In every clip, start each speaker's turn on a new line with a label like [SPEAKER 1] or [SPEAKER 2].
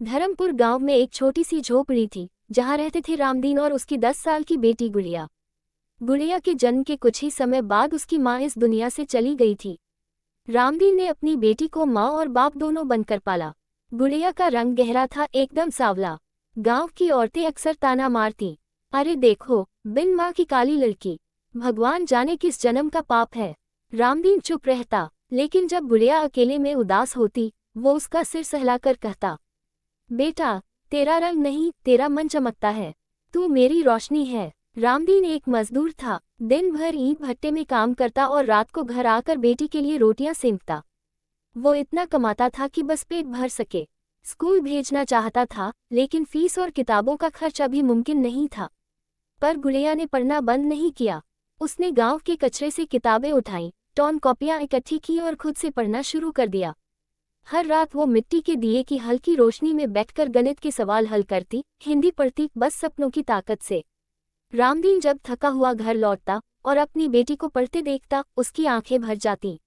[SPEAKER 1] धर्मपुर गांव में एक छोटी सी झोपड़ी थी जहां रहते थे रामदीन और उसकी 10 साल की बेटी गुड़िया। गुड़िया के जन्म के कुछ ही समय बाद उसकी मां इस दुनिया से चली गई थी। रामदीन ने अपनी बेटी को मां और बाप दोनों बनकर पाला। गुड़िया का रंग गहरा था, एकदम सांवला। गांव की औरतें अक्सर ताना मारती, अरे देखो, बिन मां की काली लड़की, भगवान जाने किस जन्म का पाप है। रामदीन चुप रहता, लेकिन जब गुड़िया अकेले में उदास होती, वो उसका सिर सहलाकर कहता, बेटा, तेरा रंग नहीं, तेरा मन चमकता है, तू मेरी रोशनी है। रामदीन एक मजदूर था, दिन भर ईंट भट्टे में काम करता और रात को घर आकर बेटी के लिए रोटियां सेंकता। वो इतना कमाता था कि बस पेट भर सके। स्कूल भेजना चाहता था, लेकिन फीस और किताबों का खर्च अभी मुमकिन नहीं था। पर गुड़िया ने पढ़ना बंद नहीं किया। उसने गांव के कचरे से किताबें उठाईं, टॉन कॉपियां इकट्ठी की और खुद से पढ़ना शुरू कर दिया। हर रात वो मिट्टी के दिए की हल्की रोशनी में बैठकर गणित के सवाल हल करती, हिंदी पढ़ती, बस सपनों की ताकत से। रामदीन जब थका हुआ घर लौटता और अपनी बेटी को पढ़ते देखता, उसकी आंखें भर जाती।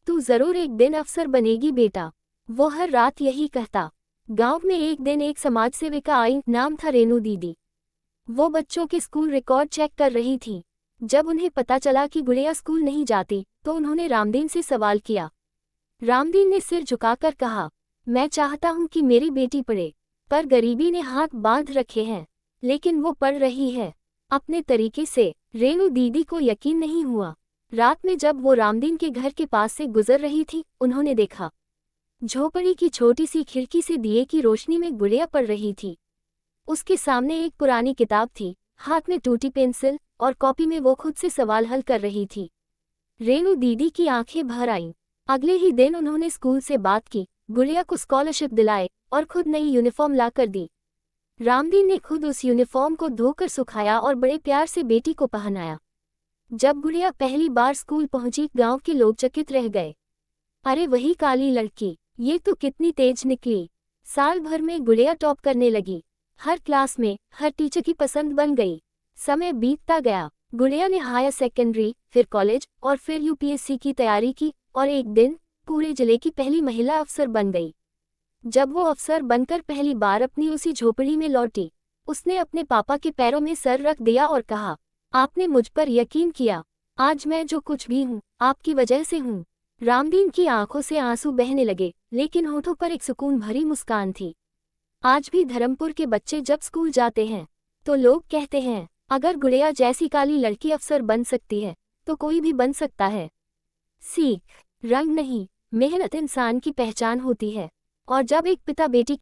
[SPEAKER 1] तू जरूर एक दिन अफसर बनेगी बेटा, वो हर रात यही कहता। गांव में एक दिन एक समाज सेविका आई, नाम था रेनू दीदी। वो बच्चों के स्कूल रिकॉर्ड चेक कर रही थी। जब उन्हें पता चला कि गुड़िया स्कूल नहीं जाती, तो उन्होंने रामदीन से सवाल किया। रामदीन ने सिर झुकाकर कहा, मैं चाहता हूं कि मेरी बेटी पढ़े, पर गरीबी ने हाथ बांध रखे हैं, लेकिन वो पढ़ रही है, अपने तरीके से। रेनू दीदी को यकीन नहीं हुआ। रात में जब वो रामदीन के घर के पास से गुजर रही थी, उन्होंने देखा, झोपड़ी की छोटी सी खिड़की से दिए की रोशनी में गुड़िया पढ़ रही थी। उसके सामने एक पुरानी किताब थी, हाथ में टूटी पेंसिल, और कॉपी में वो खुद से सवाल हल कर रही थी। रेनू दीदी की आंखें भर आईं। अगले ही दिन उन्होंने स्कूल से बात की, गुड़िया को स्कॉलरशिप दिलाए और खुद नई यूनिफॉर्म ला कर दी। रामदीन ने खुद उस यूनिफॉर्म को धोकर सुखाया और बड़े प्यार से बेटी को पहनाया। जब गुड़िया पहली बार स्कूल पहुंची, गांव के लोग चकित रह गए। अरे वही काली लड़की, ये तो कितनी तेज निकली। साल भर में गुड़िया टॉप करने लगी, हर क्लास में हर टीचर की पसंद बन गई। समय बीतता गया, गुड़िया ने हायर सेकेंडरी, फिर कॉलेज और फिर यूपीएससी की तैयारी की और एक दिन पूरे जिले की पहली महिला अफसर बन गई। जब वो अफसर बनकर पहली बार अपनी उसी झोपड़ी में लौटी, उसने अपने पापा के पैरों में सर रख दिया और कहा, आपने मुझ पर यकीन किया, आज मैं जो कुछ भी हूँ, आपकी वजह से हूँ। रामदीन की आंखों से आंसू बहने लगे, लेकिन होठों पर एक सुकून भरी मुस्कान थी। आज भी धर्मपुर के बच्चे जब स्कूल जाते हैं, तो लोग कहते हैं, अगर गुड़िया जैसी काली लड़की अफसर बन सकती है, तो कोई भी बन सकता है। सीख, रंग नहीं, मेहनत इंसान की पहचान होती है। और जब एक पिता बेटी